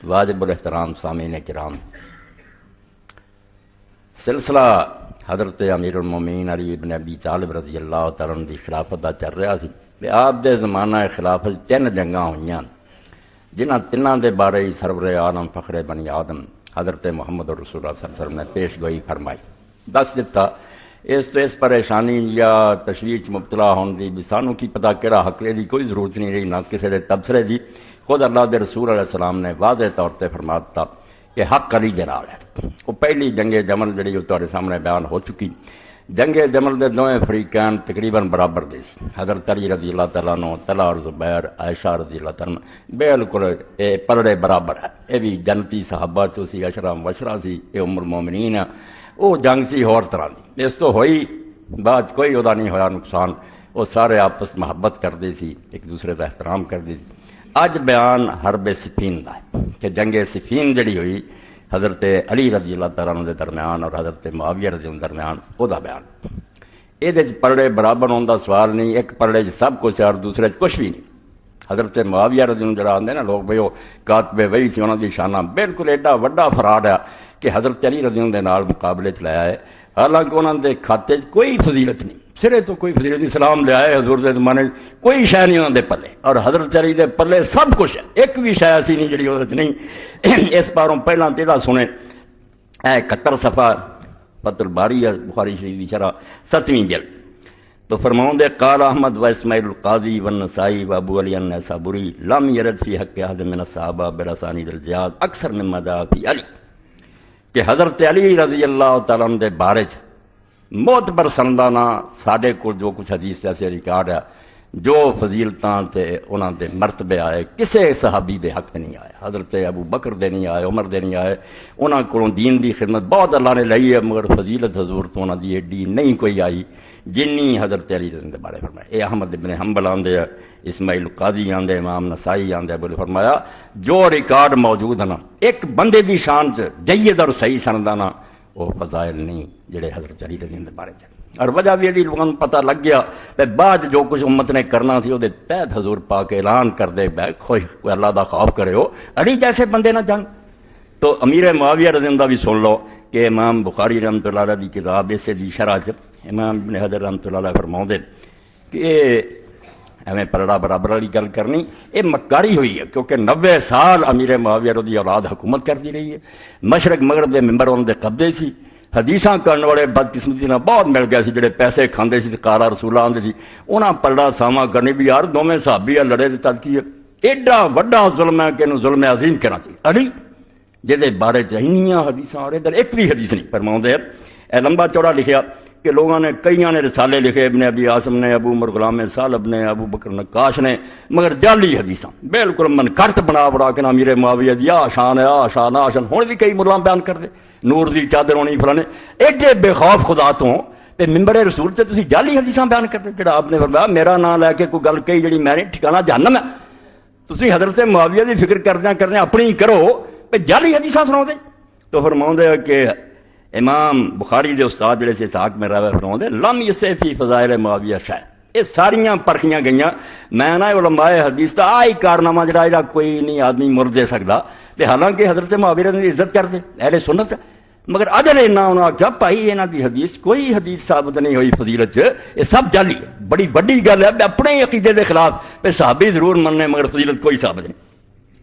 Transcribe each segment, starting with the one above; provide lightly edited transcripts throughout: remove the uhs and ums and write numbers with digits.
واجب الاحترام سامعین کرام، سلسلہ حضرت امیر المومنین علی بن ابی طالب رضی اللہ تعالیٰ عنہ دی خلافت دا چل رہا سی۔ آپ دے زمانہ خلافت 3 جنگاں ہوئیاں جنہاں تنہاں دے بارے سرور عالم فخر بنی آدم حضرت محمد رسول اللہ صلی اللہ علیہ وسلم نے پیش گوئی فرمائی، دس دیتا اس پریشانی یا تشویش مبتلا ہونے دی بھی سانوں کی پتہ کہڑا حقلے دی کوئی ضرورت نہیں رہی، نہ کسی دے تبصرے دی۔ خود اللہ دے رسول علیہ السلام نے واضح طور تے فرماتا کہ حق علی دے نال ہے۔ وہ پہلی جنگ جمل جڑی تہاڈے سامنے بیان ہو چکی، جنگ جمل دے دوویں فریقین تقریباً برابر دے سی، حضرت علی رضی اللہ تعالیٰ عنہ، طلحہ اور زبیر، عائشہ رضی اللہ تعالیٰ عنہ، بالکل پلڑے برابر ہے۔ یہ بھی جنتی صحابہ چو سی، اشرا مبشرہ سی، یہ ام المومنین ہے۔ وہ جنگ سی ہور طرح دی، اس تو ہوئی بعد کوئی ودا نہیں ہویا نقصان، وہ سارے آپس محبت کرتے سی، ایک دوسرے کا احترام کرتے سی۔ اج بیان حرب صفین دا ہے کہ جنگ صفین جڑی ہوئی حضرت علی رضی اللہ تعالیٰ عنہ دے درمیان اور حضرت معاویہ رضی اللہ درمیان، وہ دا بیان۔ یہ پلڑے برابر ہونے دا سوال نہیں، ایک پلڑے سب کچھ ہے اور دوسرے کچھ بھی نہیں۔ حضرت معاویہ رضی اللہ جڑا آندے نا لوگ بھئی وہ کاتب وحی سی، انہاں دی شانہ بالکل ایڈا وڈا فراڈ ہے کہ حضرت علی رضی اللہ دے نال مقابلے چ لایا ہے، حالانکہ انہاں دے کھاتے کوئی فضیلت نہیں، سرے تو کوئی فضیلت نہیں، سلام لے آئے حضور دے زمانے کوئی شے نہیں انہاں دے پلے، اور حضرت علی دے پلے سب کچھ ہے، ایک بھی شے ایسی نہیں جڑی اودے نہیں۔ اس باروں پہلاں تیرا سنے 71 صفحہ فتح الباری ہے بخاری شریف کی شرح 7ویں جلد، تو فرماؤں دے قال احمد و اسماعیل القاضی و النسائی و ابو علی النیسابوری لم یرد فی حق احد من الصحابہ بالاسانید الزیاد اکثر مما جاء فی علی، کہ حضرت علی رضی اللہ تعالیٰ عنہ دے بارے معتبر سندانہ ساڈے کو جو کچھ حدیث ایسے ریکارڈ ہے، جو فضیلتاں تے انہاں دے مرتبے آئے کسے صحابی دے حق نہیں آئے، حضرت ابو بکر دے نہیں آئے، عمر دے نہیں آئے، انہاں کو دین دی خدمت بہت اللہ نے لئی ہے، مگر فضیلت حضور تو انہاں دی ایڈی نہیں کوئی آئی جنی حضرت علی دے بارے فرمایا۔ اے احمد بن حنبل آندے، اسماعیل قاضی آندے، امام نسائی آندے، بولے فرمایا جو ریکارڈ موجود ہے نا ایک بندے دی شان چ جید اور صحیح سندانہ وہ فضائل نہیں جڑے حضرت علی رضی اللہ بارے تھے، اور وجہ بھی یہ لوگوں کو پتہ لگ گیا کہ بعد جو کچھ امت نے کرنا تھی وہ تحت حضور پاک اعلان کر دے بے خوش کوئی اللہ دا خوف کرے ہو علی جیسے بندے نہ جنگ۔ تو امیر معاویہ رضی اللہ بھی سن لو کہ امام بخاری رحمۃ اللہ علیہ دی کتاب اسے دی شرح چ امام ابن حجر رحمۃ اللہ علیہ فرماؤں دے کہ ایویں پلڑا برابر والی گل کرنی یہ مکاری ہوئی ہے، کیونکہ 90 سال امیر معاویہ رضی اولاد حکومت کرتی رہی ہے، مشرق مغرب دے ممبر انہوں دے قبضے سی، حدیثاں کرنے والے بدقسمتی نہ بہت مل گئے سی جڑے پیسے کھاندے سی قالا رسولہ آندے سی، انہاں پلڑا ساواں کرنی بھی یار دوویں صحابی لڑے تے تد کی ایڈا وڈا ظلم ہے کہ انہوں ظلم عظیم کہنا چاہیے علی جہدے بارے چہنیاں حدیثاں اور ادھر ایک بھی حدیث نہیں۔ فرماؤں دے اے لمبا چوڑا لکھیا کہ لوگوں نے کئیاں نے رسالے لکھے، ابن ابی عاصم نے، ابو عمر غلام سالب نے، ابو بکر نقاش نے، مگر جعلی حدیثاں بالکل منکرت بنا کے امیر معاویہ دی آ شان ہے آ شان آ شان، ہن بھی کئی ملاں بیان کر دے نور دی چادر ہونی فلانے، ایڈے بے خوف خدا تو تے ممبر رسول تے تسی جعلی حدیثاں بیان کر دے، جڑا آپ نے فرمایا میرا نام لے کے کوئی گل کہی جڑی میں نہیں ٹھکانہ جہنم ہے، تسی حضرت معاویہ دی فکر کردیاں اپنی کرو تے جعلی حدیثاں سناؤ دے۔ تو فرماؤں دے کہ امام بخاری دے استاد جڑے سے اسحاق میں راوی فرماؤں دے لم یسع فی فضائل معاویہ شیء، یہ ساریاں پرکھیاں گئیاں، میں نہ علماء حدیث دا آئی کارنامہ جڑا کوئی نہیں آدمی مر دے سکدا، تے حالانکہ حضرت معاویہ دی عزت کر دے اہل سنت، مگر اجل انہاں انہاں آکھیا بھائی انہاں دی حدیث کوئی حدیث ثابت نہیں ہوئی فضیلت یہ سب جعلی ہے، بڑی بڑی گل ہے اپنے عقیدے دے خلاف پہ صحابی ضرور مننے مگر فضیلت کوئی ثابت نہیں۔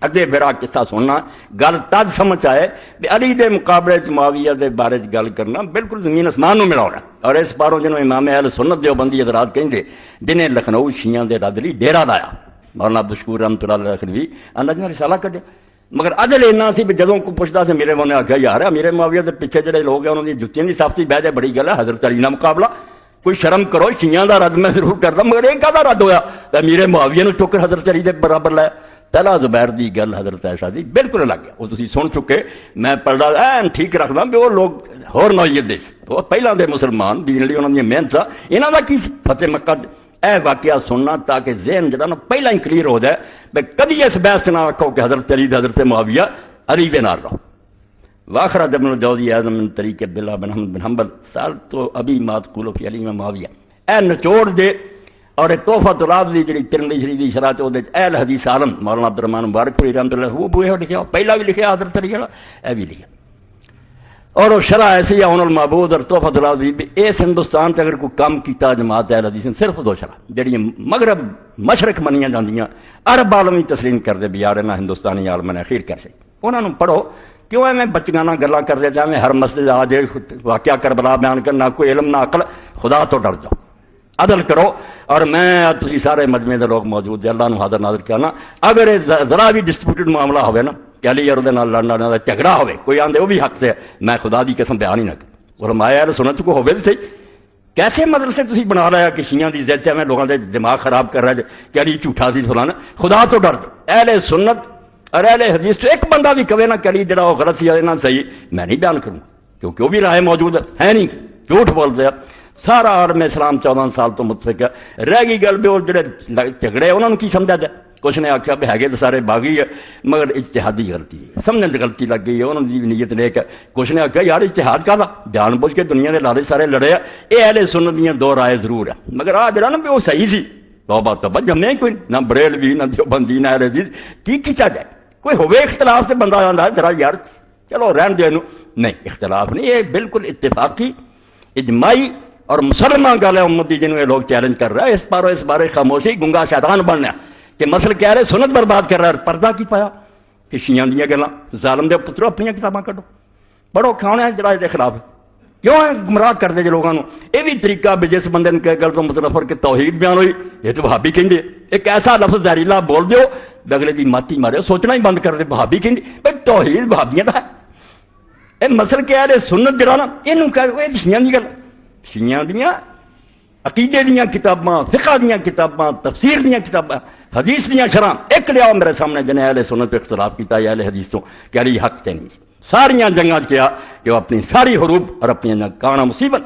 اگے پھر آ قصہ سننا گل تد سمجھ آئے کہ علی دے مقابلے چ معاویہ دے بارے چ گل کرنا بالکل زمین اسمان نو ملاونا، اور اس باروں جنہوں امام اہل سنت دیوبندی حضرات کہیں جنہیں لکھنؤ شیعہ دے رد لی ڈیرا لایا، مولانا عبدالشکور رحمۃ اللہ علیہ لکھنوی انہاں نے رسالہ کڈیا، مگر اجل اینا سی بھی جدوں کو پوچھدا سی میرے نے آکھیا یار میرے معاویہ دے پیچھے جڑے لوگ ہیں انہاں دی جُتیاں دی صاف سی بہ جائے بڑی گل ہے، حضرت علی نال مقابلہ کوئی شرم کرو، شیعہ دا رد میں ضرور کردا مگر یہ کہدا رد ہویا میرے معاویہ نو چک کر حضرت علی دے برابر لایا۔ طلحہ زبیر دی گل حضرت عائشہ دی بالکل الگ ہے، وہ تسی سن چکے، میں پڑھدا این ٹھیک رکھدا بھی وہ لوگ ہور نوعیت دے وہ پہلاں دے مسلمان دین لئی انہاں دی محنت انہاں دا کی فتح مکہ اے واقعہ سننا تاکہ ذہن جڑا نا پہلا ہی کلیئر ہو جائے بھئی کبھی اس بحث نہ رکھو کہ حضرت علی حضرت معاویہ علی دے نال رہو۔ واخرج ابن الجوزی اعظم من طریق عبداللہ بن احمد بن حنبل سال تو ابھی ما تقول فی علی و معاویہ، اے نچوڑ دے اور تحفۃ العابدی جی ترمذی شریف کی شرح اہل حدیث عالم مولانا عبد الرحمان مبارک پوری رحمۃ اللہ وہ بوئے لکھا، پہلا بھی لکھا حضرت علی والا، اے بھی لکھا، اور وہ شرح ایسی عون المعبود اور تحفۃ العابدی اس ہندوستان سے اگر کوئی کام کیتا جماعت اہل حدیث نے صرف دو شرح جہاں مغرب مشرق منیاں جاندیاں، عرب عالمی تسلیم کر دے بھی یار انہاں ہندوستانی عالم نے اخیر کر سکے، انہوں نے پڑھو کیوں ایویں بچگانہ گلاں کر دے جاویں ہر مسجد آ جائے واقعہ کربلا بیان کرنا، کوئی علم نہ عقل، خدا تو ڈر جاؤ، عدل کرو۔ اور میں تسی سارے مجمع دے لوگ موجود اللہ نو حاضر ناظر کہنا، اگر ذرا بھی ڈسپیوٹڈ معاملہ ہوئے نا کہ علی اور دے نال لڑنا دا جھگڑا ہوئے، کوئی آندے وہ بھی حق تے میں خدا دی قسم بیان ہی نہ کروں، علماء اہل سنت کو ہوئے صحیح، کیسے مدرسے تسی بنا رہا کہ شیعہ دی زد میں لوگوں دے دماغ خراب کر رہا ہے کہ علی جھوٹا سی فلانا، خدا تو ڈر دو۔ اہل سنت اور اہل حدیث تو ایک بندہ بھی کہے نا کہ علی جڑا وہ غلط سی نہ صحیح، میں نہیں بیان کروں کیونکہ وہ بھی رائے موجود ہے نہیں، جھوٹ بولتے ہیں۔ سارا عالم اسلام 14 سال تو متفق ہے، رہ گئی گل بھی وہ جڑے جھگڑے انہوں نے کی سمجھا جائے، کچھ نے آخیا بھی ہے سارے باغی ہے مگر اجتہادی غلطی ہے، سمجھنے سے غلطی لگ گئی ہے، انہوں نے نیت نیک ہے، کچھ نے آخیا یار اجتہاد کا جان بوجھ کے دنیا کے لالے سارے لڑے ہیں، یہ اہل سنت دیاں دو رائے ضرور ہے، مگر آ جڑا نا بھی وہ صحیح سی، توبہ توبہ جمے کوئی نہ بریلوی نہ دیوبندی نہ اہل حدیث کی کھچا جائے، کوئی ہوئے اختلاف سے بندہ آتا ہے ذرا یار چلو رہن دے نہیں، اختلاف نہیں، یہ بالکل اتفاقی اجماعی اور مسلمان گل ہے امت دی جنہوں یہ لوگ چیلنج کر رہا ہے، اس بارے خاموشی گنگا شیطان بننا کہ مسئلہ کہہ رہے سنت برباد کر رہا ہے، پردہ کی پایا کہ شیعہ دیاں گلاں ظالم دے پترو اپنی کتاباں کڈو پڑھو، کھانا ہے جڑا دے خلاف ہے، کیوں ہے گمراہ کر دے لوگوں کو، یہ بھی طریقہ بھی جس بندے نے کہ گل تو متنفر کہ توحید بیان ہوئی یہ تو وہابی کہندے، ایک ایسا لفظ زہریلا بول دیو اگلے دی ماتی مارے، سوچنا ہی بند کر دے وہابی کہندے، بھائی توحید وہابیاں دا ہے، یہ مسئلہ کہہ رہے سنت جڑا نا اینوں کہہ شیعہ دی گل، شیعہ دیاں عقیدے دیاں کتاباں، فقہ دیاں کتاباں، تفسیر دیاں کتاباں، حدیث دیاں شرح ایک لیاؤ میرے سامنے جنہیں اہل سنت پہ اختلاف کیتا یا اہل حدیث تو کہ علی حق تے نہیں، ساریاں جنگاں کیا کہ وہ اپنی ساری حروب اور اپنی کانا مصیبت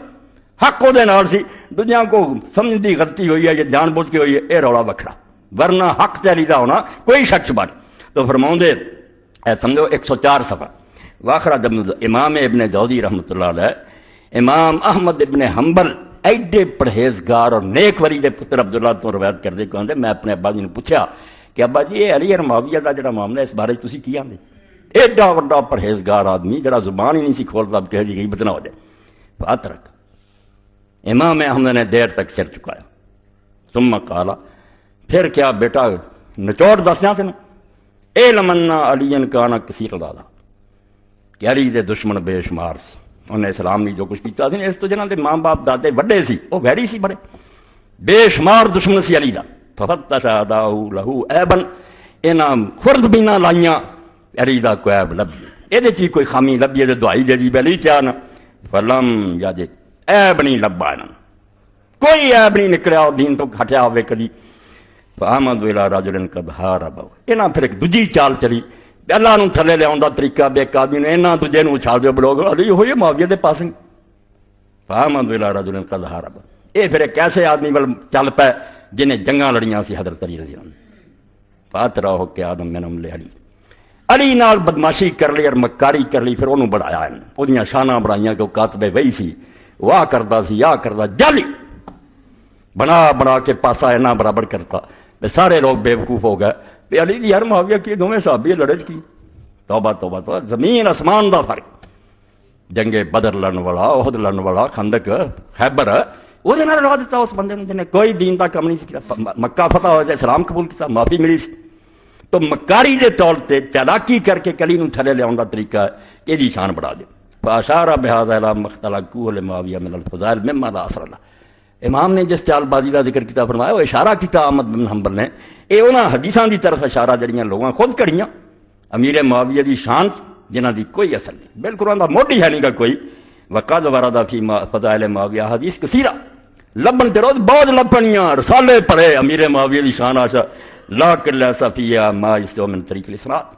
حق وہ دے نال سی، دنیا کو سمجھ دی غلطی ہوئی ہے یا جان بوجھ کے ہوئی ہے یہ رولا وکھرا، ورنہ حق تے علی دا ہونا کوئی شک شبہ نہیں۔ تو فرماؤں دے اے سمجھو 104 صفحہ واخرہ جب امام ابن جوزی رحمۃ اللہ علیہ، امام احمد ابن حنبل ایڈے پرہیزگار اور نیک وری دے پتر عبداللہ تو روایت کر دے کہندے میں اپنے ابا جی نے پوچھا کہ ابا جی یہ علی اور معاویہ دا جڑا معاملہ اس بارے تسی کی آندے، ایڈا بڑا پرہیزگار آدمی جڑا زبان ہی نہیں سی کھولتا کہہ دی غیبت نہ ہو جائے، فاترک امام احمد نے دیر تک سر چکایا، ثم قالا پھر کیا بیٹا نچوڑ دسیاں تینوں، علم ان علی کان کثیر العداء کہ علی دے دشمن بے شمار سی، انہیں اسلام نے جو کچھ کیتا سی اس تو جنہاں دے ماں باپ دادے وڈے سی وہ ویری سی بڑے، بے شمار دشمن سی علی دا، ففتش اعداء لہو عیبا انہاں خرد بھی نہ لائیاں علی دا کوئی عیب لبھی، یہ چی کوئی خامی لبھی ہے دعائی دے دی بیلی چاہنا، فلم یجد عیب نہیں لبا انہاں کوئی عیب نہیں نکلیا اور دین تو ہٹیا ہوئے کدی، فآمد الى رجل قد حارب، انہاں پھر ایک دوجی چال چلی اللہ نو تھلے لے آندا طریقہ بے ایک آدمی نے انہاں دوجے نو اچھال دیو بلوگ علی ہوئی معاویہ دے پاسنگ، فآمد الى رجل قد حارب، یہ پھر ایک ایسے آدمی ول چل پے جنہیں جنگاں لڑیاں سی حضرت علی رضی اللہ عنہ، فاترہ کہ آدم منہم لے علی نال بدماشی کر لی اور مکاری کر لی، پھر انہوں بڑھایا ہے وہ دیاں شانہ بڑھائیاں کہ وہ کاتب وہی سی واہ کردا سی یا کردا جالی بنا بنا کے پاسا اینا برابر کرتا، سارے لوگ بے وقوف ہو گئے کہ علی دی یار معاویہ کی دونوں صحابی لڑے کی، توبہ توبہ توبہ، زمین آسمان دا فرق، جنگ بدر لڑن والا، احد لڑن والا، خندق خیبر وہ دے نال لڑا دیتا اس بندے نے جنہیں کوئی دین دا کم نہیں سی، مکہ فتح ہو جائے اسلام قبول کیتا، معافی ملی سی، تو مکاری دے طور تے چالاکی کر کے کلی نو تھلے لے آن دا طریقہ ہے کہ دی شان بڑھا دے، فاشارہ بہذا الی مختلقوہ لمعاویہ من الفضائل مما لا اثر اللہ، امام نے جس چال بازی کا ذکر کیا فرمایا وہ اشارہ کیا احمد بن حنبل نے، یہ انہاں حدیثاں دی طرف اشارہ جڑیاں لوگاں خود کریاں امیر معاویہ دی شان جنہاں دی کوئی اصل نہیں، بالکل انہاں دا موڈی ہے نہیں گا کوئی، وقد ورد فی فضائل معاویہ حدیث کثیرہ، لبن تے روز بہت لبنیاں رسالے پڑھے امیر معاویہ دی شان آشا، لیکن لیسا فیہا ما یستوی من طریق الاسناد،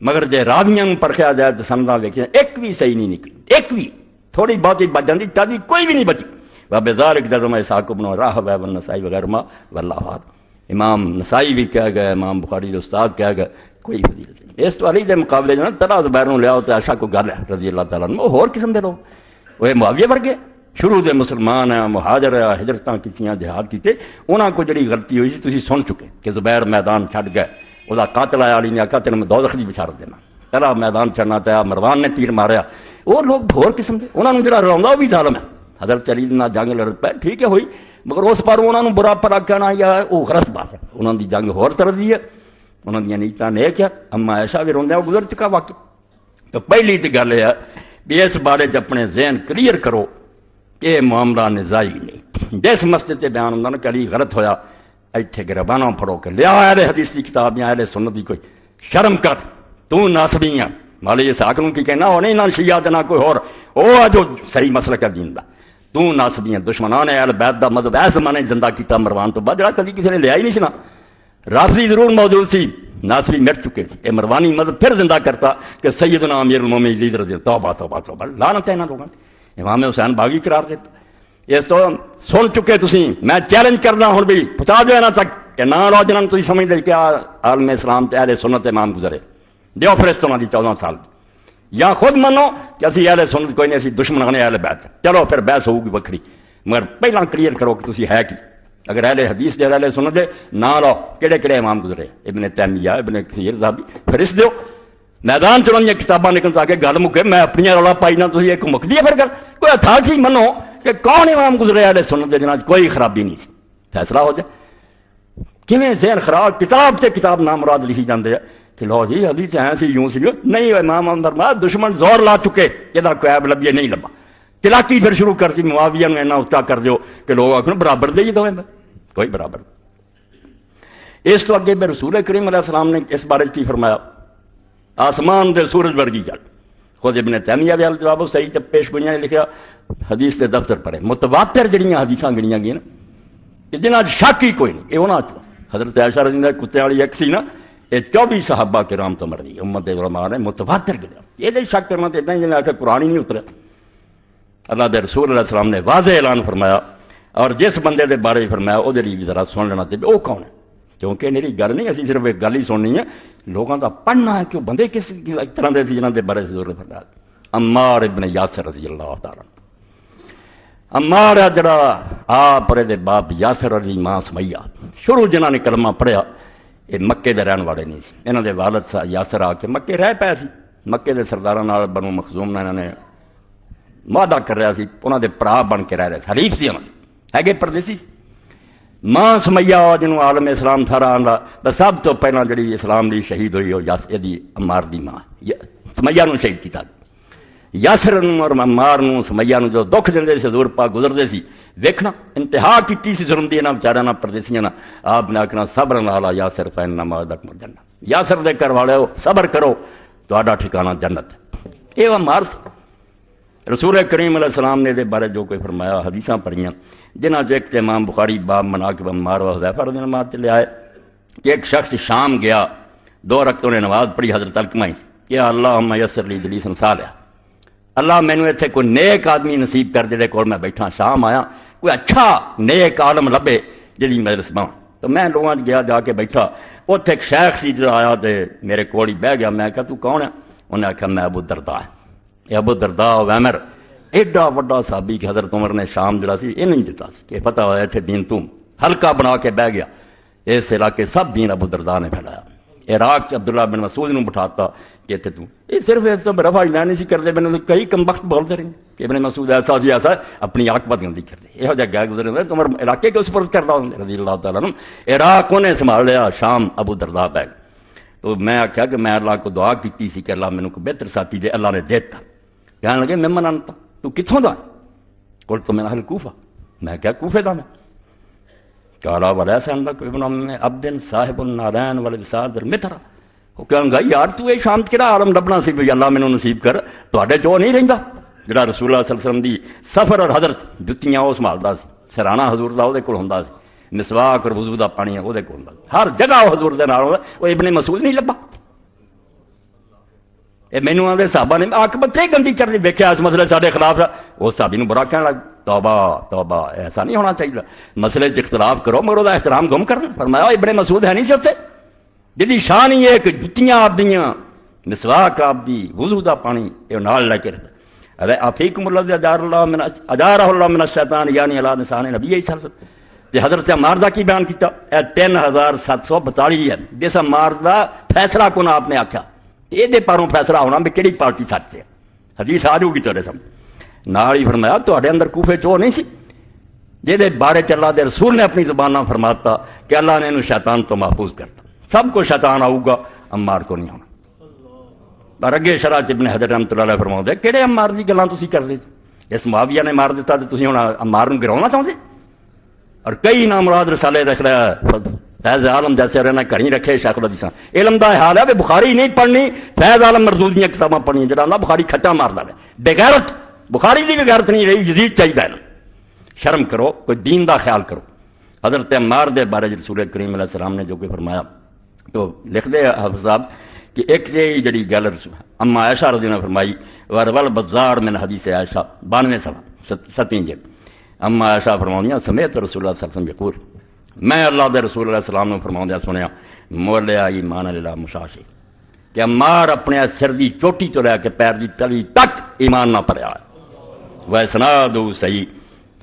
مگر جے راویاں پرکھیا جائے تو سنداں ویکھیاں ایک بھی صحیح نہیں نکلی، ایک بھی تھوڑی بہت بچ جاندی تادی کوئی بھی نہیں بچی، وبذالک جزم اسحاق بن راہویہ والنسائی وغیرہ واللہ اعلم، امام نسائی بھی کہہ گئے، امام بخاری کے استاد کہہ گئے، کوئی فضیلت نہیں، اس تو علی دے مقابلے جو نا طلحہ زبیر نو لیا تو ایسا کوئی گل ہے رضی اللہ تعالیٰ عنہ، وہ ہور قسم دے لوگ وہ معاویہ ورگے شروع دے مسلمان ہیں، مہاجر ہے، ہجرتاں کیتیاں، جہاد کیتے، انہاں کو جڑی غلطی ہوئی سی تسی سن چکے کہ زبیر میدان چھڈ گئے، وہ قاتل آیا، علی نے آکھا تینوں میں دوزخ دی بشارت دینا، تیرا میدان چھڑنا پیا، مروان نے تیر ماریا، وہ لوگ ہور قسم دے، انہاں نوں جڑا رلاوندا وہ بھی ظالم ہے۔ حضرت علی نال جنگ لڑ پے، ٹھیک ہے ہوئی، مگر اس پر انہاں نوں برا بھلا کہنا یا وہ غلط بات ہے، انہاں دی جنگ ہور طرح دی ہے، انہاں دیاں نیتاں نیک ہے۔ اما عائشہ بھی روندے، وہ گزر چکا واقعہ۔ تو پہلی تے گل ہے کہ اس بارے اپنے ذہن کلیئر کرو کہ یہ معاملہ نزائی نہیں۔ جس مسجد سے بیان ہوتا نا کہ علی غلط ہویا، ایتھے گربانوں پڑھو کہ لیا اہل حدیث کی کتاب یا اہل سنت دی، کوئی شرم کر، تو ناسبی ہے مالی اسحاق نوں کی کہنا، وہ نہیں نہ شیعہ تے نہ کوئی اور، وہ جو صحیح مسلک ہے دین دا، تو ناسبی ہے۔ دشمنان اہل بیت دا مذہب ایس زمانے زندہ کیتا مروان تو بعد، جڑا کبھی کسی نے لیا ہی نہیں سی نا۔ رافضی ضرور موجود سی، ناسبی مٹ چکے تھے، یہ مروانی مذہب پھر زندہ کرتا کہ سیدنا امیر المومنین لیڈر دے، توبہ توبہ توبہ، لعنت ہے انہاں لوگاں تے۔ امام حسین باغی قرار دیتا۔ اس تو سن چکے تسی، میں چیلنج کرنا ہوں بھی پہنچا دو یہاں تک کہ نہ لو جنہاں تسی سمجھ دے کہ عالم اسلام تے اہل سنت امام گزرے، دیو فرست انہاں دی 14 سال دی، یا خود منو کہ اسی اہل سنت کوئی نہیں، اسی دشمنان اہل بیت، چلو پھر بحث ہوگی وکھری، مگر پہلا کلیئر کرو کہ تسی ہے کی۔ اگر اہل حدیث دے اہل سنت دے نہ لو، کہڑے کہڑے امام گزرے، ابن تیمیہ، ابن کثیر، ذہبی، پھر اس دیو میدان چڑھن کتاباں نکل تا کہ گل مکے، میں اپنی رولا پائی نہ تسی ایک مکدی ہے پھر گل کوئی اتھارٹی منو کہ کون امام گزرے اہل سنت دے، جنہاں کوئی خرابی نہیں سی، فیصلہ ہو جائے۔ کیویں ذہن خراب، کتاب تے کتاب نام مراد لکھی جاندے ہے کہ لو جی حدیث ہیں سی یوں سی نہیں، امام فرمایا دشمن زور لا چکے، یہ کوئی عیب لبھی نہیں لبا، چلاکی پھر شروع کرتی، معاویہ نے اتنا اچا کر دیو کہ لوگ آخر برابر دے ہی دویں، کوئی برابر۔ اس تو اگے میں رسول کریم علیہ السلام نے اس بارے کی فرمایا، آسمان دے سورج ورگی گل، خود ابن تیمیہ بھی جواب صحیح تے پیش گوئیاں نے لکھیا، حدیث دے دفتر پڑھے، متواتر جڑیاں حدیثاں گنیاں گئیاں کہ جنہاں شک ہی کوئی نہیں، یہ انہاں چوں حضرت عائشہ رضی اللہ کتے والی ایک سی نا، یہ 24 صحابہ کرام تو مرضی امت علماء نے متواتر گنیا، یہ شک کرنا تے اتنا ہی جنہیں آخر قرآن ہی نہیں اترا۔ اللہ دے رسول علیہ السلام نے واضح اعلان فرمایا، اور جس بندے دے بارے فرمایا وہ بھی ذرا سن لینا چاہیے، وہ کون ہے، کیونکہ میری گل نہیں، اسی صرف ایک گل ہی سننی ہے، لوگوں کا پڑھنا ہے کہ وہ بندے کس طرح دے جنہاں دے بارے ضرور فرمایا۔ عمار ابن یاسر رضی اللہ تعالیٰ، عمار ہے جڑا آپ دے باپ یاسر علی ماں سمیہ، شروع جنہاں نے کلمہ پڑھیا یہ مکے دے رہن والے نہیں سی، انہاں دے والد یاسر آ کے مکے رہ پئے سی، مکے دے سرداراں نال بنو مخزوم نال انہاں نے معاہدہ کر رہا سی، انہاں دے پرا بن کے رہ رہے، حلیف سی انہاں دے، ہے پردیسی۔ ماں سمیہ جنہوں عالم اسلام سارا آندا، سب تو پہلا جڑی اسلام دی شہید ہوئی وہ یاسر دی عمار دی ماں سمیہ نوں شہید کیتا۔ یاسر نوں اور عمار نوں سمیہ نوں جو دکھ دیندے سی حضور پاک گزردے سی، ویکھنا انتہا کیتی سی ظلم دی انہاں بیچاریاں نال، پردیسیاں نال، آپ نے آکھنا صبر نالا یاسر فإن موعدکم الجنہ، یاسر دے گھر والے صبر کرو تہاڈا ٹھکانہ جنت ہے۔ یہ عمار سی۔ رسول کریم علیہ السلام نے دے بارے جو کوئی فرمایا، حدیثاں پڑھیاں جنہاں جو ایک امام بخاری باب مناقب عمار و حذیفہ رضی اللہ عنہ لے آئے کہ ایک شخص شام گیا، 2 رکعتوں نے نماز پڑھی، حضرت علقمہ کہ اللہم یسر لی جلیسا صالحا، اللہ مینوں ایتھے کوئی نیک آدمی نصیب کر جڑے کول میں بیٹھا، شام آیا کوئی اچھا نیک عالم لبے جڑی مجلس باں، تو میں لوگاں گیا جا کے بیٹھا، اوتھے ایک شیخ سی جو آیا تے میرے کول ہی بہ گیا، میں کہا تو کون ہے؟ انہیں آکھا میں ابو درداء ہے۔ ابو درداء عمر ایڈا وڈا صحابی کہ حضرت عمر نے شام جڑا سی یہ نہیں دتا سی کہ پتہ ہوا اتنے دین تم ہلکا بنا کے بہ گیا، اس علاقے سب دین ابو درداء نے پھیلایا۔ عراق عبداللہ بن مسعود نے بٹھاتا کہ اتنے تم یہ صرف ایک رفع نہیں سی کرتے، میں نے کئی کم وقت بولتے رہے کہ ابن مسعود ایسا سی ایسا اپنی عاقبت گندی کرتے، یہ جگہ گزرے تم علاقے کے اس پر کرتا ہوں رضی اللہ تعالیٰ عنہ۔ عراق انہیں سنبھال لیا، شام ابو درداء پہ گئے، تو میں آخیا کہ میں اللہ کو دعا کی سی کہ اللہ مینوں کو بہتر ساتھی دے، اللہ نے دیتا۔ کہنے لگے میں منانتا، تو کتوں دا؟ کل تو میں اہل کوفہ، میں کیا کوفے دا میں؟ کالا ولیس عندک ابن ام عبد صاحب النارین والوساد المطر، وہ کہنے گا یار تو یہ شام کہڑا عالم لبنا سی بھئی اللہ مینوں نصیب کر، تواڈے چوں نہیں رہندا؟ جڑا رسول اللہ صلی اللہ علیہ وسلم دی سفر اور حضرت جتیاں وہ سنبھالدا سی، سرانہ حضور دا وہ کول ہوندا سی، مسواک اور وضو دا پانی وہ کول ہوندا سی، ہر جگہ وہ حضور دے نال ہوندا، وہ ابن مسعود نہیں لبا۔ یہ مینوں آدھے صحابہ نے عاقبت گندی کر دی، ویکھیا اس مسئلے سارے خلاف ہے، وہ صحابی نوں برا کہنے لگ، توبہ توبہ ایسا نہیں ہونا چاہیے، مسئلے اختلاف کرو مگر وہ احترام گم کرنا۔ فرمایا ابن مسعود ہے نہیں سی اتنے، جی شان ہی ایک جتیاں آپ دیاں، مسواک آپ دی، وضو دا پانی یہ نال لے کے رکھتا۔ افیکم الذی اجارہ اللہ من الشیطان یعنی علی لسان نبی صلی اللہ علیہ وسلم. تے حضرت عمار دا کی بیان کیتا؟ 3742 ہے جس عمار دا فیصلہ کون آپ نے آکھیا یہ پاروں فیصلہ ہونا بھی کہڑی پارٹی سچ ہے. حدیث آ جائے گی تیرے سامنے. نال ہی فرمایا تواڈے اندر کوفے چ نہیں سی جہدے بارے چ اللہ دے رسول نے اپنی زبان نہ فرماتا کہ اللہ نے انہوں شیطان تو محفوظ کرتا. سب کو شیطان آؤ گا، عمار کو نہیں آنا. پر اگے شرح ابن حجر رحمۃ اللہ علیہ فرماؤں کہڑے عمار کی گلاں تسی کر دے جس معاویہ نے مار دیتا تو تسی ہن عمار نوں گراؤنا چاہتے. اور کئی نامراد رسالے رکھ رہا فیض عالم جیسے رہنا گھر ہی رکھے شیخ الحدیث علم دا حال ہے کہ بخاری نہیں پڑھنی فیض عالم مرزوق دیا کتاباں پڑھنی جڑا نا بخاری کھٹا ماردا ہے بغیرت. بخاری دی بھی غیرت نہیں رہی، یزید چاہیے نا. شرم کرو، کوئی دین دا خیال کرو. حضرت عمار دے بارے رسول کریم علیہ السلام نے جو کہ فرمایا تو لکھ دے حافظ صاحب کہ ایک جڑی گل اما عائشہ رضی اللہ عنہا فرمائی ورول بزار من حدیث عائشہ 92 سال 7ویں جلد. اما عائشہ فرماؤں سمیت رسول اللہ صلی اللہ علیہ وسلم یقول میں اللہ دے رسول علیہ السلام نے فرماؤں سنیا مولیا ایمان اللہ مشاشی کہ عمار اپنے سر دی چوٹی تو لے کے پیر دی تلی تک ایمان نہ پڑیا ہے. وہ اسناد صحیح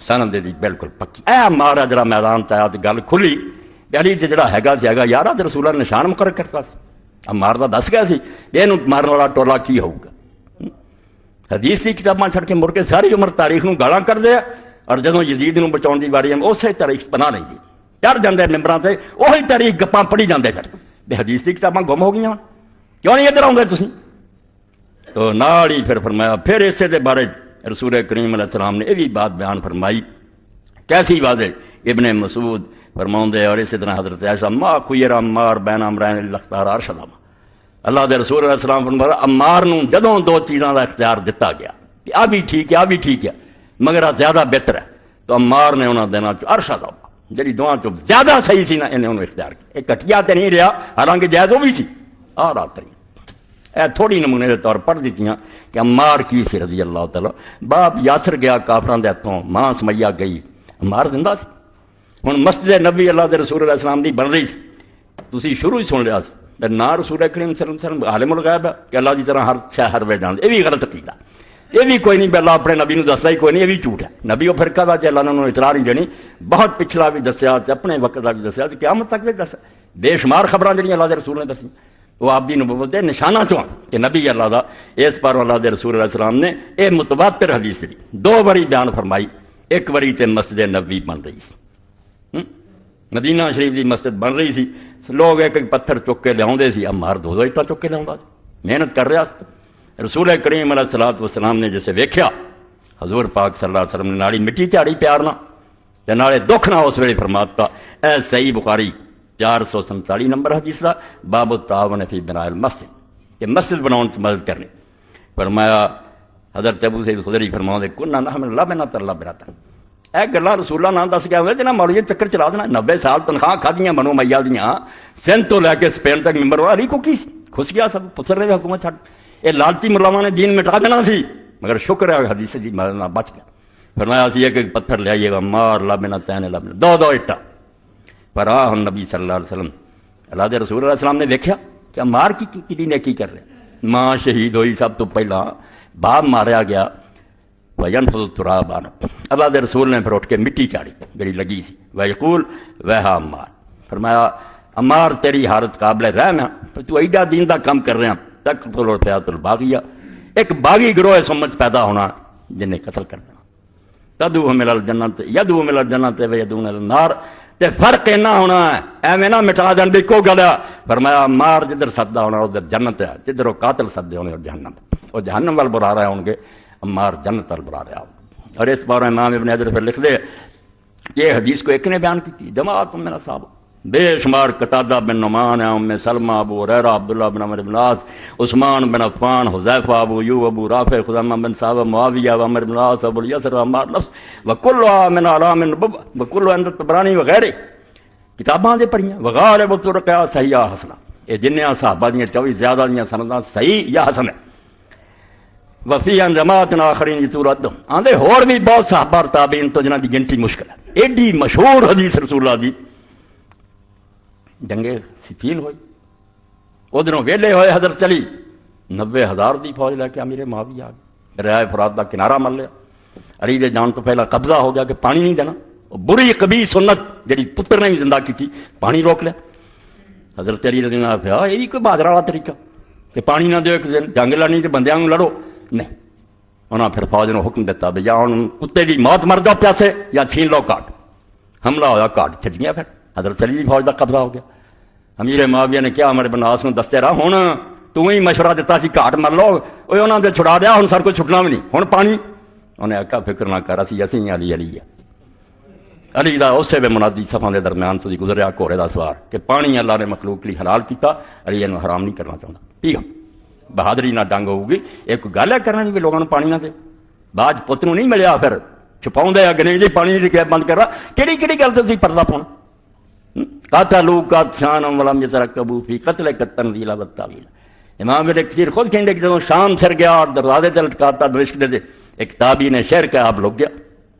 سند دی بالکل پکی. اے عمار جڑا میدان تے آیا تے گل کھلی یعنی جڑا ہیگا سی ہیگا یار تے رسول اللہ نشان مقرر کرتا سی. عمار دا دس گیا سی اینوں مارن والا ٹولا کی ہوگا. حدیث کی کتاباں چھڑ کے مڑ کے ساری عمر تاریخ نوں گالاں کر دے اور جدوں یزید نوں بچاؤن دی واری اسی تاریخ بنا لیں گی چڑھ جاندے ممبراں تے وہی تاریخ گپاں پڑھی جاندے پھر بے حدیث کی کتاباں گم ہو گئیاں کیوں نہیں ادھر آؤندے تسی. تو نال ہی پھر فرمایا پھر اسے دے بارے رسول کریم علیہ السلام نے یہ بھی بات بیان فرمائی کیسی واضح. ابن مسعود فرماؤں دے اور اسی طرح حضرت عائشہ ما خیر عمار بین امرین الاختیار ارشد. اللہ دے رسول علیہ السلام فرمایا عمار نوں جدوں دو چیزاں دا اختیار دتا گیا کہ آ بھی ٹھیک ہے آ بھی ٹھیک ہے مگر زیادہ بہتر ہے تو عمار نے انہاں دناں چ ارشد جڑی دعا چ زیادہ صحیح سی نا انہیں انہوں اختیار کیا. ایک کٹیا تے نہیں رہا حالانکہ جائز وہ بھی سی آ رات رہی. اے تھوڑی نمونے کے طور پڑھ دیتیاں کہ عمار کی سی رضی اللہ تعالیٰ. باپ یاسر گیا کافراں دے ہتھوں، ماں سمیہ گئی، عمار زندہ سی. ہن مسجد نبی اللہ دے رسول علیہ السلام دی بن رہی سی. تسی شروع ہی سن لیا سی نا رسول کریم صلی اللہ علیہ وسلم عالم الغیب ہے کہ اللہ دی طرح ہر شے ہر وے جاندا. یہ بھی غلط عقیدہ، یہ بھی کوئی نہیں بھی اللہ اپنے نبی نوں دسدا ہی کوئی نہیں، یہ بھی جھوٹ ہے. نبی وہ فرقہ دا چلا انہوں نے اطلاع نہیں دینی. بہت پچھلا بھی دسیا اپنے وقت دا بھی دسیا قیامت تک بھی دس بے شمار خبراں جڑیاں اللہ دے رسول نے دسی وہ آپ دی نبوت دے نشانہ چوں کہ نبی اللہ دا اس پر اللہ دے رسول علیہ السلام نے یہ متواتر حدیث دی 2 باری بیان فرمائی. ایک باری تے مسجد نبوی بن رہی سی، مدینہ شریف دی مسجد بن رہی سی. لوگ ایک ایک پتھر چک کے لیاوندے سی، عمار 2 اٹاں چک کے لیاوندا محنت کر رہا. رسول کریم علیہ الصلوۃ والسلام نے جسے ویکھیا حضور پاک صلی اللہ علیہ وسلم نے نالی مٹی جھاڑی پیار نہ تے نالے دکھ نہ اس ویلے فرماتا. اے صحیح بخاری 447 نمبر حدیث دا باب التعاون فی بناء المسجد کہ مسجد بناؤن کی مدد کرنی. فرمایا حضرت ابو سعید خدری فرماؤں دے کننا نحمل لبنا تر لبناتا. اے گلاں رسول اللہ نام دس گیا ہوئے جنہاں مولوی چکر چلا دینا 90 سال تنخواہ کھادیاں بنو میاں دیاں سندھ تو لے کے اسپین تک ممبر ہوا علی کو کی کھس گیا سب پتر رہے حکومت چھڑ. یہ لالچی ملاواں نے دین مٹا دینا سی مگر شکر ہے حدیث دی مدد نہ بچ گیا. فرمایا سی ایک پتھر لے آئیے گا مار لبنا تین لبنا 2 اٹا. پر ہم نبی صلی اللہ علیہ وسلم اللہ دے رسول علیہ السلام نے دیکھا کہ مار کی نیکی کر رہے. ماں شہید ہوئی سب تو پہلا، باپ ماریا گیا. وینفض التراب عن اللہ دے رسول نے پھر اٹھ کے مٹی چاڑی میری لگی سی. ویقول وہا عمار فرمایا عمار تیری حالت قابل رحم ہے تو ایڈا دین دا کام کر رہے ہیں. تقتل الفئۃ الباغیہ ایک باغی گروہ سمجھ پیدا ہونا جن نے قتل کر دینا. تدعوہم الی الجنۃ یدعوہم الی الجنۃ ویدعون الی النار. تے فرق اینا ہونا ہے ایویں نہ مٹا دین بھی کو گل. فرمایا مار جدھر سدا ہونا ادھر جنت ہے، جدھر وہ قاتل سدے ہونے اور جہنم. اور جہنم وال برا رہے ہوں گے، عمار جنت وال برا رہا. اور اس بارے امام ابن حجر پھر لکھ دے یہ حدیث کو ایک نے بیان کی جماعت من اصحاب بے شمار قتادہ بن نعمان، ام سلمہ، ابو ہریرہ، عبداللہ بن عمرو بن العاص، عثمان بن عفان، حذیفہ، ابو ایوب، ابو رافع، خزیمہ بن ثابت، معاویہ، عمرو بن العاص، ابو الیسر، عمار نفس وکلھا من اعلام النبوہ وکلھا عند الطبرانی وغیرہ کتاباں دے پڑھیاں. وغالب الطرق صحیح حسنہ یہ جنیاں صحابہ دیاں 24 زیادہ دیاں سنداں صحیح یا حسن ہے. وفی ان جماعت آخرین یہ صورت آندے ہور بھی بہت صحابہ تابعین تو جنہاں دی گنتی مشکل ہے. ایڈی مشہور حدیث رسول اللہ دی جنگ صفین ہوئی ادھروں ویلے ہوئے حضرت علی 90,000 دی فوج لے کے امیر معاویہ آ گئے. دریائے فرات کا کنارہ مل لیا. علی دے جان تو پہلا قبضہ ہو گیا کہ پانی نہیں دینا. بری قبیح سنت جی پتر نے بھی زندہ کی تھی, پانی روک لیا. حضرت علی رضی اللہ عنہ پیا یہ کوئی بہادر والا طریقہ کہ پانی نہ دو, ایک دن جنگ لڑنی تو بندیاں لڑو نہیں. انہوں نے پھر فوج نے حکم دیتا بھی یا ہوں کتے کی موت مر جاؤ پیاسے یا چھین لو کاٹ. حملہ ہوا, کاٹ چھٹ گیا. پھر حضرت علی کی فوج کا قبضہ ہو گیا. امیر معاویہ نے کیا ہمارے بناس میں دستے رہا ہوں تو ہی مشورہ دیتا سی گھاٹ مر لو, وہ انہوں نے چھڑا دیا, ہوں سر کو چھٹنا بھی نہیں, ہوں پانی. انہیں آخیا فکر نہ کر سی اسی علی علی ہے. علی دا اسے بے منادی صفوں کے درمیان تو گزریا گھوڑے کا سوار کہ پانی اللہ نے مخلوق لی حلال کیتا, علی یہ حرام نہیں کرنا چاہتا. ٹھیک ہے, بہادری نہ ڈنگ ہوگی. ایک گل ہے کرنا بھی لوگوں نے پانی نہ دے. بعد پت نہیں ملیا پھر چھپاؤں دے گنے جی پانی نہیں بند کر رہا. کہڑی کہڑی گل تو پردہ پاؤنا. قاتلوا قاتشان ولم يترقبوا في قتل التنزيل والتاويل. امام ابن کثیر خود کہیں کہ جب شام سر گیا اور دروازے سے لٹکاتا دمشق دے ایک تابعی نے شہر کا آپ لوگ گیا,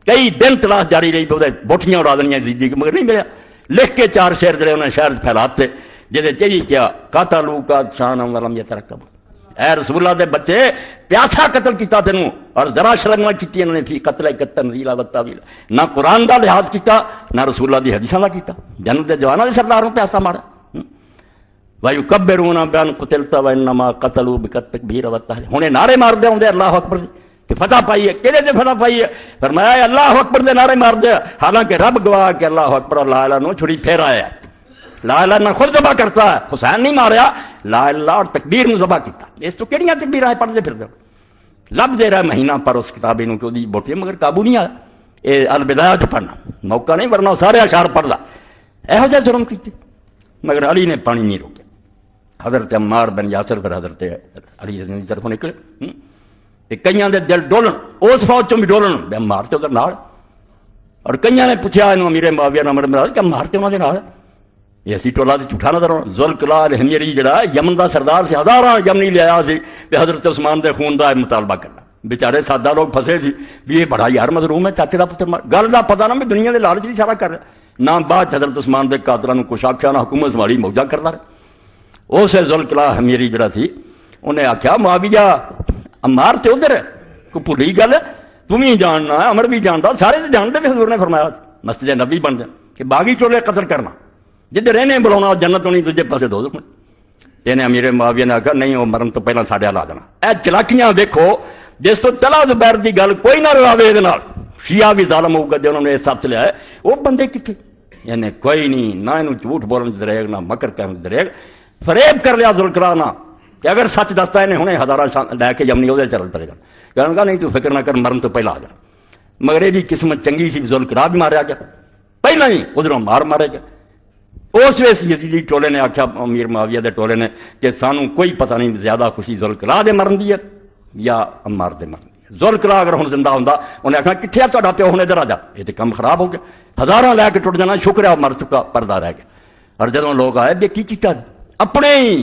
کئی دن تلاش جاری رہی تو بوٹیاں اڑا دنیا زیدی مگر نہیں ملیا. لکھ کے 4 شعر جڑے انہیں شہر پھیلاتے جہاں چاہیے کیا قاتلوا قاتشان ولم يترقبوا. اے رسول اللہ دے بچے پیاسا قتل کیتا تینوں اور ذرا شرم نہ کیتی انہوں نے فی قتل التنزیل والتاویل. نہ قرآن دا لحاظ کیتا نہ رسول اللہ دی حدیثاں دا کیتا. جنت دے جواناں دے سرداروں پیاسا مارا. وَيُكَبِّرُونَ بِأَنْ قُتِلْتَ وَإِنَّمَا قَتَلُوا بِالتَّكْبِيرِ وَالتَّحْلِيلِ. ہنے نعرے مار دے ہوندے اللہ اکبر کہ فتح پائی ہے. کہڑے دے فتح پائی ہے؟ فرمایا اللہ اکبر دے نعرے مار دے, حالانکہ رب گواہ کہ اللہ اکبر اور لا الہ نو چھڑی پھیر آیا. لا الہ نہ خود ذبح کرتا ہے, حسین نہیں ماریا, لا الہ اور تکبیر نے ذبح کیتا. اس تو کہڑیاں تکبیراں پڑھتے پھر دے لب دے رہا مہینہ پر اس کتاب نو کہ وہ بوٹی مگر قابو نہیں آیا. یہ البدایہ جو پڑھنا موقع نہیں, ورنہ سارے اشعار پڑھ لا. یہو جہ جرم کیتے مگر علی نے پانی نہیں روکیا. حضرت عمار بن یاسر پھر حضرت علی رضی اللہ کی طرف نکلے. کئیاں دے دل ڈولن, اس فوج چوں بھی ڈولن بے عمار تے ادھر نال. اور کئیاں نے پوچھا انہوں امیر معاویہ نے امر مراد کہ عمار تے انہاں دے نال یہ اسی ٹولا تے جھوٹا نظر آنا. ذوالقلال الحمیری جڑا یمن دا سردار سے ہزاراں یمنی لے آیا سی کہ حضرت عثمان دے خون دا مطالبہ کرنا. بیچارے سادہ لوگ پھسے سی بھی یہ بڑا یار مظلوم ہے, چاچے دا پتر گل دا پتہ نہ بھی دنیا دے لالچ اشارہ کر رہا نہ. بعد حضرت عثمان دے قاتلاں نوں کچھ آکھیا نہ حکومت سنبھالی موجہ کردا رہا. اس ذوالقلال الحمیری جڑا تھی انہیں آخیا معاویہ عمار تے ادھر کوئی بھلی گل ہے, تم ہی جاننا ہے, عمر بھی جانتا, سارے تو جانتے تھے. حضور نے فرمایا مسجد نبی بن جائے کہ باغی ٹولے قتل کرنا, جدھر رہنے بلاؤنا جنت ہونی دوجے پاسے دوزخ ہونی. تینے امیر معاویہ نے آخیا نہیں وہ مرن تو پہلے ساڈے لا دینا. اے چلاکیاں ویکھو جس تو طلحہ زبیر دی گل کوئی نہ رواوے دے نال. شیعہ بھی ظالم ہوگا جے انہوں نے سب لیا ہے, وہ بندے کتنے یعنی کوئی نہیں, نہ انہوں جھوٹ بولن دی دریغ نہ مکر کرن دی دریغ. فریب کر لیا ذوالقلال نہ کہ اگر سچ دستا ہے ہنے ہزاراں لے کے یمنی وہ چل پڑے گا. کہنے گا نہیں تو فکر نہ کر مرن تو پہلا آ جانا. مگر یہ قسمت چنگی سی, ذوالقلال بھی ماریا گیا پہلا ہی, ادھروں مارے گیا. اس ویس یزیدی ٹولے نے آخیا امیر معاویہ دے ٹولے نے کہ سانوں کوئی پتہ نہیں زیادہ خوشی ذوالقلال دے مرن دی ہے یا عمار دے مرن دی ہے. ذوالقلال اگر ہن زندہ ہوندا انہیں آخنا کتنے آ تہاڈا پیو, ہن ادھر آ جا, یہ تو کم خراب ہو گیا. ہزاراں لے کے ٹوٹ جانا, شکر ہے مر چکا, پردہ رہ گیا. اور جدوں لوگ آئے بے کی کیتا اپنے ہی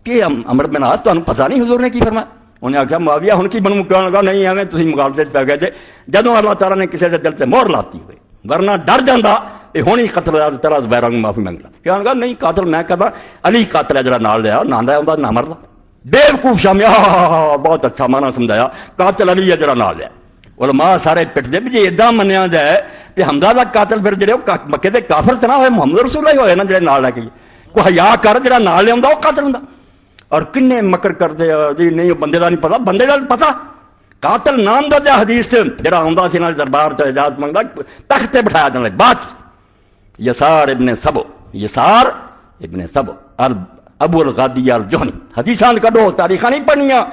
کہ عمر بن عاص تمہیں پتہ نہیں حضور نے کی فرمایا. انہیں آخیا معاویہ ہن کی بنوں, کہنے لگا نہیں ایویں تسی مقابلے پہ گئے جے جدوں اللہ تعالیٰ نے کسی دے دل تے مہر لاتی ہوئے, ورنہ ڈر جاندا یہ ہونی قتل طلحہ زبیر کو معافی منگ لا. کہنے لگا نہیں قاتل میں کردا, علی قاتل ہے جڑا نال لیا نہ لیا نہ مردا. بیوقوف شامی بہت اچھا مانا سمجھایا, قاتل علی ہے جڑا نال لیا. علماء سارے پٹ دے بھی جی ادا منیا جائے تو حمزہ دا قاتل پھر جڑے مکے دے کافر تے نہ ہوئے, محمد رسول اللہ ہوئے نا جڑے نال لے کے. کوئی حیا کر جڑا نال لیا وہ قاتل ہوندا. اور کنے مکر کرتے جی نہیں بندے دا نہیں پتا, بندے دا پتا. قاتل نام دا حدیث جڑا ہوندا سی نا دربار تے اجازت منگدا تخت تے بٹھایا جانا. بعد یسار ابن سبو, یسار ابن سبو ابو الغادی الجہنی, حدیثاں کڈو تاریخاں نہیں پڑھنیاں,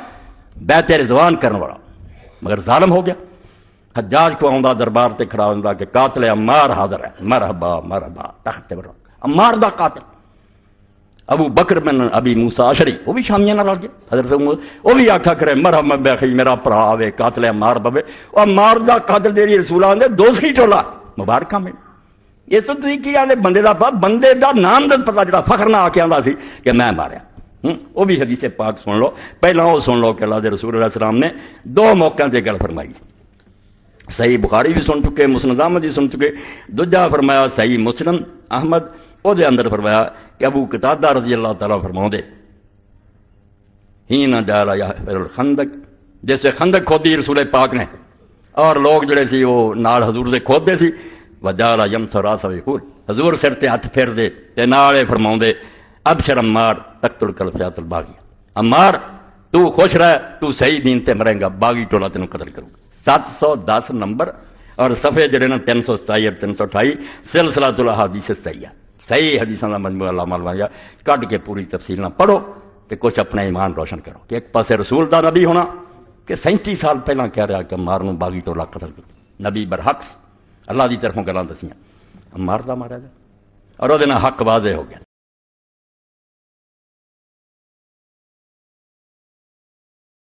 بیت رضوان کرنے والا مگر ظالم ہو گیا. حجاج کو آندا دربار تے کھڑا ہوندا کہ قاتل عمار حاضر ہے, مرحبا مرحبا, تخت تے بٹھا عمار دا قاتل. ابو بکر بن ابی موسیٰ اشعری وہ بھی شامیہ نہ رل گئے. حضرت وہ بھی آکھا کرے مرحبا بخی میرا بھرا آوے قاتل عمار بوے, اور عمار دا قاتل تیری رسول آندے دوسری ٹولا مبارکاں میں. اس تو تسی کی آندے بندے دا پا, بندے دا نام دا پتہ جڑا فخر نہ آکے آندا سی کہ میں ماریا. وہ بھی حدیث پاک سن لو. پہلا وہ سن لو کہ اللہ دے رسول علیہ السلام نے 2 موقعوں تے گل فرمائی. صحیح بخاری بھی سن چکے, مسند احمد بھی سن چکے. دوجا فرمایا صحیح مسلم احمد, وہ دے اندر فرمایا کہ ابو قتادہ رضی اللہ تعالیٰ فرماؤں دے ہی نہ ڈالا یا پھر الخندق, جس سے خندق کھودی رسول پاک نے، اور لوگ جڑے سی وہ نال حضور دے کھودتے سی، وجالا یمس راس ویقول، حضور سر تے ہاتھ پھیر دے تے نالے فرماؤں دے ابشر عمار تقتل کلفیات الباغی، عمار تو خوش رہ، تو صحیح دین تے مریں گا، باغی ٹولا تینوں قتل کروں گا۔ 710 نمبر اور صفحے جڑے نا 327 اور 328 سلسلۃ الاحادیث الصحیحہ، صحیح حدیثاں دا مجموعہ علامہ البانیہ کٹ کے پوری تفصیل نہ پڑھو تے کچھ اپنا ایمان روشن کرو کہ ایک پاسے رسول دا نبی ہونا کہ 37 سال پہلا کہہ رہا کہ عمار نوں باغی ٹولا قتل کرو، نبی برحق اللہ دی طرفوں گلاں دسیاں، عمار دا مارا گیا اور وہ حق واضح ہو گیا۔